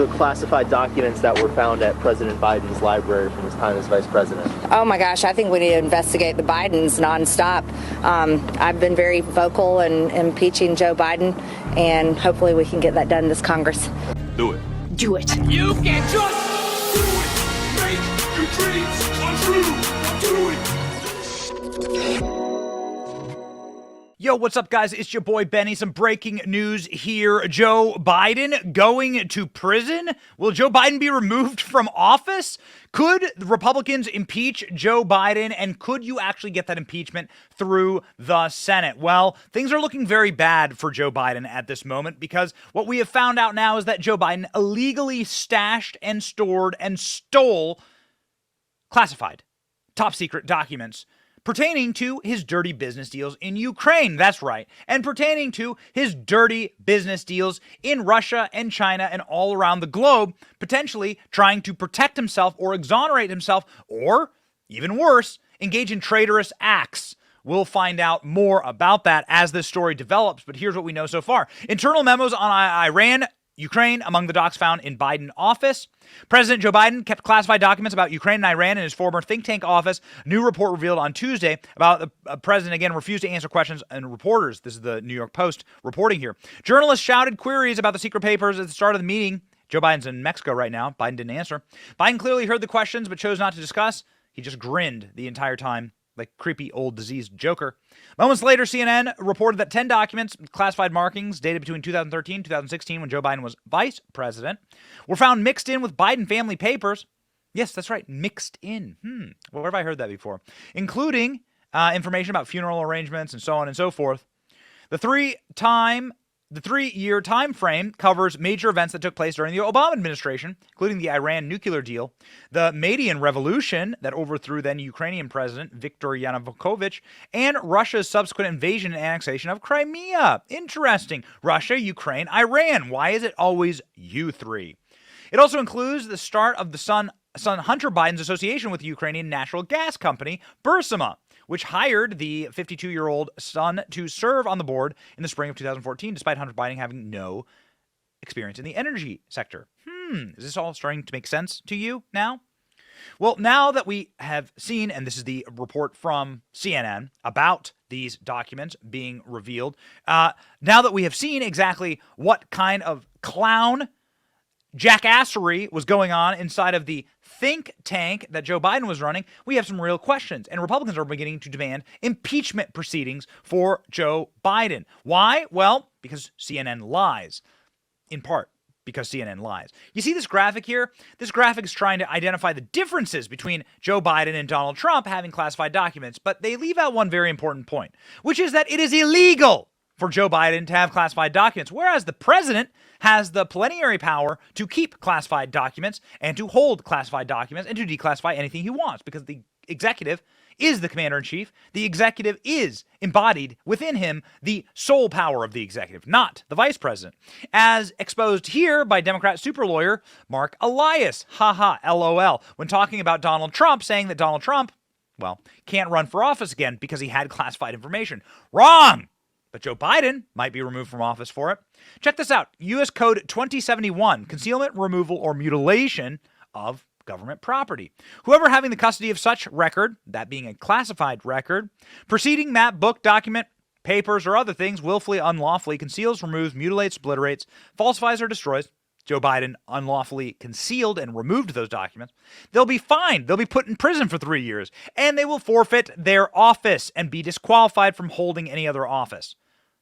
the classified documents that were found at President Biden's library from his time as vice president? Oh my gosh, I think we need to investigate the Bidens nonstop. I've been very vocal in impeaching Joe Biden, and hopefully we can get that done this Congress. Do it. Do it. You can just do it. Make your dreams come true. Do it. Yo, what's up, guys? It's your boy Benny. Some breaking news here. Joe Biden going to prison? Will Joe Biden be removed from office? Could the Republicans impeach Joe Biden, and could you actually get that impeachment through the Senate? Well, things are looking very bad for Joe Biden at this moment, because what we have found out now is that Joe Biden illegally stashed and stored and stole classified, top-secret documents pertaining to his dirty business deals in Ukraine. That's right. And pertaining to his dirty business deals in Russia and China and all around the globe, potentially trying to protect himself or exonerate himself, or even worse, engage in traitorous acts. We'll find out more about that as this story develops, but here's what we know so far. Internal memos on Iran, Ukraine among the docs found in Biden office. President Joe Biden kept classified documents about Ukraine and Iran in his former think tank office. New report revealed on Tuesday about the president, again, refused to answer questions and reporters. This is the New York Post reporting here. Journalists shouted queries about the secret papers at the start of the meeting. Joe Biden's in Mexico right now. Biden didn't answer. Biden clearly heard the questions but chose not to discuss. He just grinned the entire time, like creepy old diseased Joker. Moments later, CNN reported that 10 documents, classified markings dated between 2013 and 2016, when Joe Biden was vice president, were found mixed in with Biden family papers. Yes, that's right, mixed in. Where have I heard that before? Including information about funeral arrangements and so on and so forth. The three-year time frame covers major events that took place during the Obama administration, including the Iran nuclear deal, the Maidan Revolution that overthrew then Ukrainian President Viktor Yanukovych, and Russia's subsequent invasion and annexation of Crimea. Interesting. Russia, Ukraine, Iran. Why is it always you three? It also includes the start of the son Hunter Biden's association with the Ukrainian natural gas company, Burisma, which hired the 52-year-old son to serve on the board in the spring of 2014, despite Hunter Biden having no experience in the energy sector. Is this all starting to make sense to you now? Well, now that we have seen, and this is the report from CNN about these documents being revealed, now that we have seen exactly what kind of clown jackassery was going on inside of the think tank that Joe Biden was running, we have some real questions. And Republicans are beginning to demand impeachment proceedings for Joe Biden. Why? Well, because CNN lies. In part, because CNN lies. You see this graphic here? This graphic is trying to identify the differences between Joe Biden and Donald Trump having classified documents, but they leave out one very important point, which is that it is illegal for Joe Biden to have classified documents, whereas the president has the plenary power to keep classified documents and to hold classified documents and to declassify anything he wants, because the executive is the commander-in-chief. The executive is embodied within him the sole power of the executive, not the vice president, as exposed here by Democrat super lawyer Mark Elias, LOL, when talking about Donald Trump, saying that Donald Trump, well, can't run for office again because he had classified information. Wrong! But Joe Biden might be removed from office for it. Check this out. U.S. Code 2071, concealment, removal, or mutilation of government property. Whoever having the custody of such record, that being a classified record, proceeding, map, book, document, papers, or other things willfully, unlawfully conceals, removes, mutilates, obliterates, falsifies, or destroys. Joe Biden unlawfully concealed and removed those documents. They'll be fined. They'll be put in prison for 3 years, and they will forfeit their office and be disqualified from holding any other office.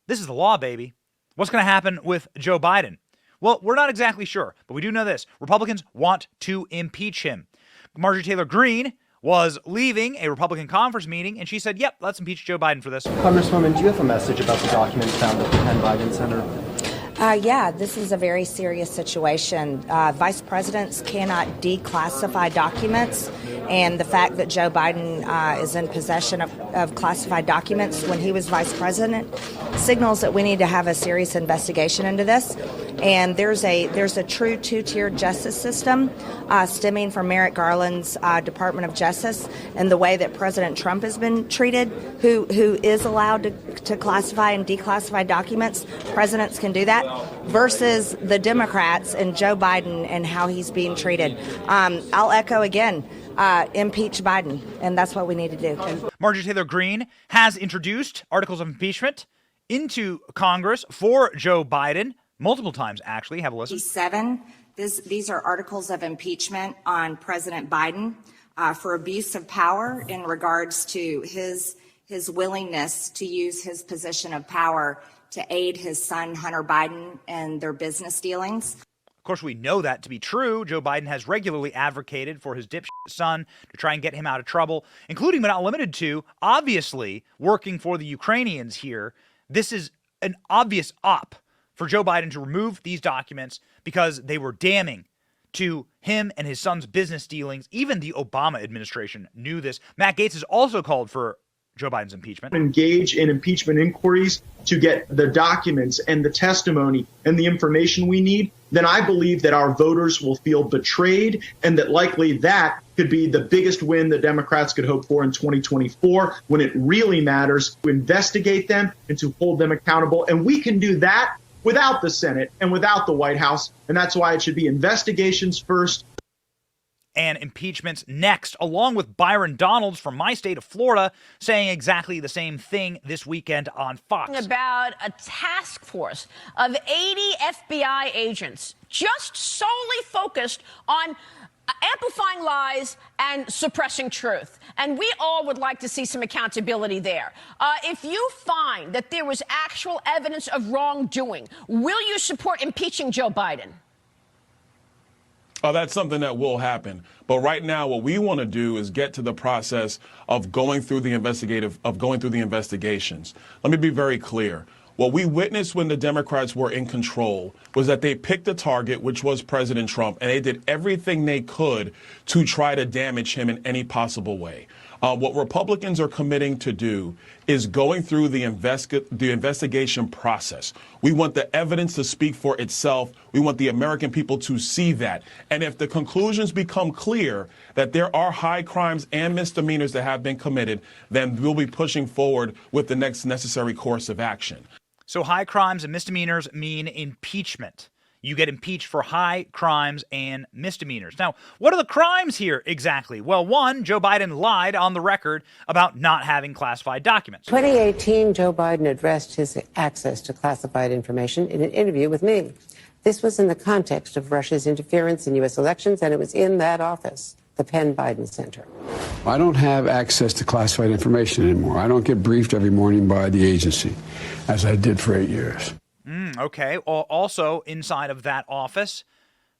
This is the law, baby. What's going to happen with Joe Biden? Well, we're not exactly sure, but we do know this. Republicans want to impeach him. Marjorie Taylor Greene was leaving a Republican conference meeting, and she said, yep, let's impeach Joe Biden for this. Congresswoman, do you have a message about the documents found at the Penn Biden Center? Yeah, this is a very serious situation. Vice presidents cannot declassify documents, And the fact that Joe Biden is in possession of classified documents when he was vice president signals that we need to have a serious investigation into this. And there's a true two-tiered justice system stemming from Merrick Garland's Department of Justice and the way that President Trump has been treated, who is allowed to classify and declassify documents. Presidents can do that, versus the Democrats and Joe Biden and how he's being treated. I'll echo again. Impeach Biden, and that's what we need to do. Marjorie Taylor Greene has introduced articles of impeachment into Congress for Joe Biden multiple times, actually. Have a listen. 7. These are articles of impeachment on President Biden for abuse of power in regards to his willingness to use his position of power to aid his son, Hunter Biden, and their business dealings. Of course, we know that to be true. Joe Biden has regularly advocated for his dipshit son to try and get him out of trouble, including but not limited to, obviously, working for the Ukrainians here. This is an obvious op for Joe Biden to remove these documents because they were damning to him and his son's business dealings. Even the Obama administration knew this. Matt Gaetz has also called for Joe Biden's impeachment. Engage in impeachment inquiries to get the documents and the testimony and the information we need, then I believe that our voters will feel betrayed, and that likely that could be the biggest win the Democrats could hope for in 2024, when it really matters to investigate them and to hold them accountable. And we can do that without the Senate and without the White House. And that's why it should be investigations first and impeachments next, along with Byron Donalds from my state of Florida saying exactly the same thing this weekend on Fox. About a task force of 80 FBI agents just solely focused on amplifying lies and suppressing truth. And we all would like to see some accountability there. If you find that there was actual evidence of wrongdoing, will you support impeaching Joe Biden? Oh, that's something that will happen. But right now, what we want to do is get to the process of going through the investigations. Let me be very clear. What we witnessed when the Democrats were in control was that they picked a target, which was President Trump, and they did everything they could to try to damage him in any possible way. What Republicans are committing to do is going through the investigation process. We want the evidence to speak for itself. We want the American people to see that. And if the conclusions become clear that there are high crimes and misdemeanors that have been committed, then we'll be pushing forward with the next necessary course of action. So high crimes and misdemeanors mean impeachment. You get impeached for high crimes and misdemeanors. Now, what are the crimes here exactly? Well, one, Joe Biden lied on the record about not having classified documents. 2018, Joe Biden addressed his access to classified information in an interview with me. This was in the context of Russia's interference in U.S. elections, and it was in that office, the Penn Biden Center. I don't have access to classified information anymore. I don't get briefed every morning by the agency, as I did for 8 years. Okay. Also inside of that office,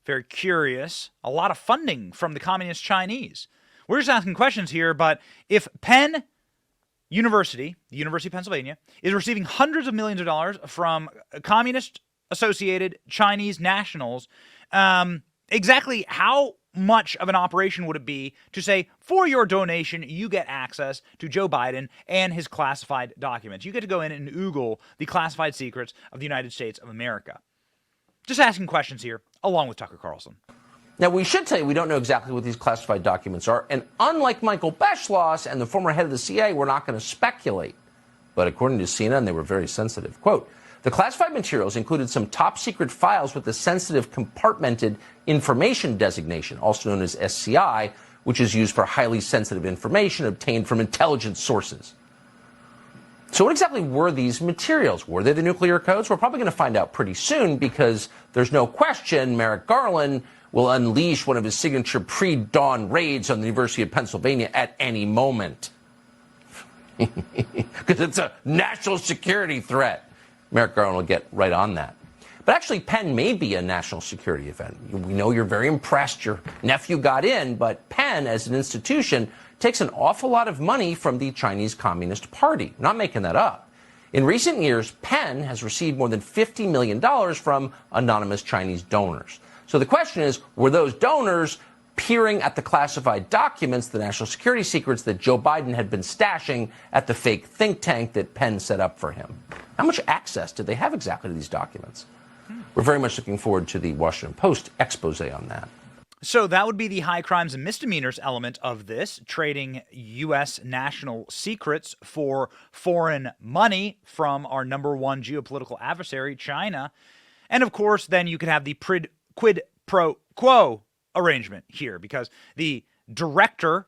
very curious, a lot of funding from the communist Chinese. We're just asking questions here, but if Penn University, the University of Pennsylvania, is receiving hundreds of millions of dollars from communist-associated Chinese nationals, exactly how much of an operation would it be to say, for your donation, you get access to Joe Biden and his classified documents? You get to go in and oogle the classified secrets of the United States of America. Just asking questions here, along with Tucker Carlson. Now, we should tell you we don't know exactly what these classified documents are, and unlike Michael Beschloss and the former head of the CIA, we're not going to speculate. But according to CNN, they were very sensitive. Quote, the classified materials included some top-secret files with the sensitive compartmented information designation, also known as SCI, which is used for highly sensitive information obtained from intelligence sources. So what exactly were these materials? Were they the nuclear codes? We're probably going to find out pretty soon, because there's no question Merrick Garland will unleash one of his signature pre-dawn raids on the University of Pennsylvania at any moment. Because it's a national security threat. Merrick Garland will get right on that. But actually, Penn may be a national security event. We know you're very impressed your nephew got in, but Penn, as an institution, takes an awful lot of money from the Chinese Communist Party. I'm not making that up. In recent years, Penn has received more than $50 million from anonymous Chinese donors. So the question is, were those donors peering at the classified documents, the national security secrets that Joe Biden had been stashing at the fake think tank that Penn set up for him. How much access did they have exactly to these documents? We're very much looking forward to the Washington Post expose on that. So that would be the high crimes and misdemeanors element of this, trading U.S. national secrets for foreign money from our number one geopolitical adversary, China. And of course, then you could have the quid pro quo arrangement here, because the director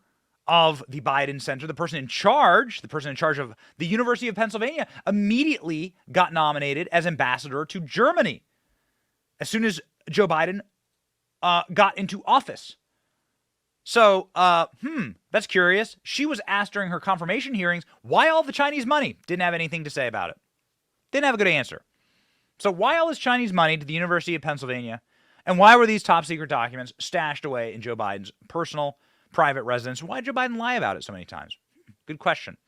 of the Biden Center, the person in charge of the University of Pennsylvania, immediately got nominated as ambassador to Germany as soon as Joe Biden got into office. So, that's curious. She was asked during her confirmation hearings, why all the Chinese money? Didn't have anything to say about it. Didn't have a good answer. So why all this Chinese money to the University of Pennsylvania? And why were these top secret documents stashed away in Joe Biden's personal, private residence? Why did Joe Biden lie about it so many times? Good question.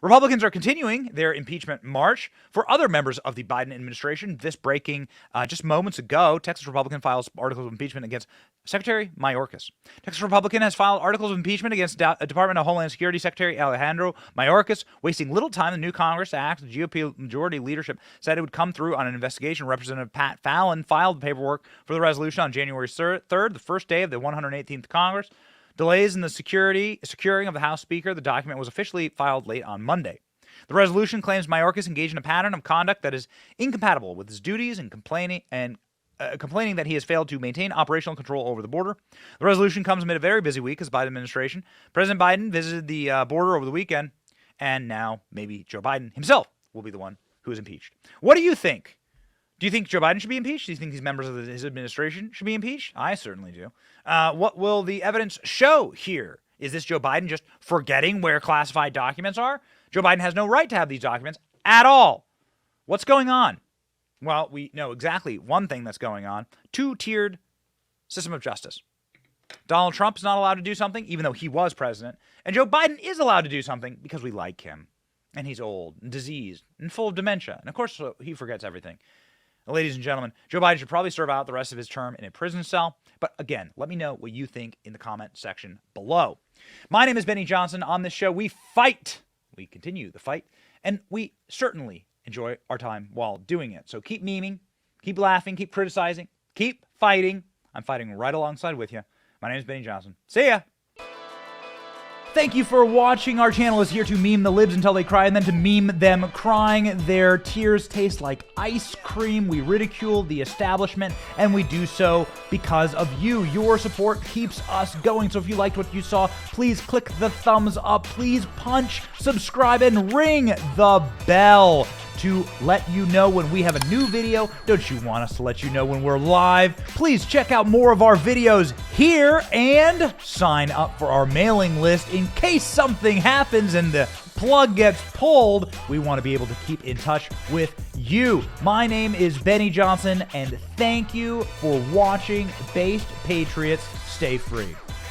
Republicans are continuing their impeachment march for other members of the Biden administration. This breaking just moments ago. Texas Republican files articles of impeachment against Secretary Mayorkas. Texas Republican has filed articles of impeachment against Department of Homeland Security Secretary Alejandro Mayorkas, wasting little time in the new Congress to act. The GOP majority leadership said it would come through on an investigation. Representative Pat Fallon filed the paperwork for the resolution on January 3rd, the first day of the 118th Congress. Delays in the securing of the House Speaker. The document was officially filed late on Monday. The resolution claims Mayorkas engaged in a pattern of conduct that is incompatible with his duties and complaining that he has failed to maintain operational control over the border. The resolution comes amid a very busy week as Biden administration. President Biden visited the border over the weekend, and now maybe Joe Biden himself will be the one who is impeached. What do you think? Do you think Joe Biden should be impeached? Do you think these members of his administration should be impeached? I certainly do. What will the evidence show here? Is this Joe Biden just forgetting where classified documents are? Joe Biden has no right to have these documents at all. What's going on? Well, we know exactly one thing that's going on. Two-tiered system of justice. Donald Trump is not allowed to do something, even though he was president. And Joe Biden is allowed to do something because we like him. And he's old and diseased and full of dementia. And of course, he forgets everything. Ladies and gentlemen, Joe Biden should probably serve out the rest of his term in a prison cell. But again, let me know what you think in the comment section below. My name is Benny Johnson. On this show, we fight. We continue the fight. And we certainly enjoy our time while doing it. So keep memeing, keep laughing, keep criticizing, keep fighting. I'm fighting right alongside with you. My name is Benny Johnson. See ya. Thank you for watching. Our channel is here to meme the libs until they cry and then to meme them crying. Their tears taste like ice cream. We ridicule the establishment, and we do so because of you. Your support keeps us going. So if you liked what you saw, please click the thumbs up. Please punch, subscribe, and ring the bell to let you know when we have a new video. Don't you want us to let you know when we're live? Please check out more of our videos here and sign up for our mailing list in case something happens and the plug gets pulled. We want to be able to keep in touch with you. My name is Benny Johnson, and thank you for watching. Based Patriots, stay free.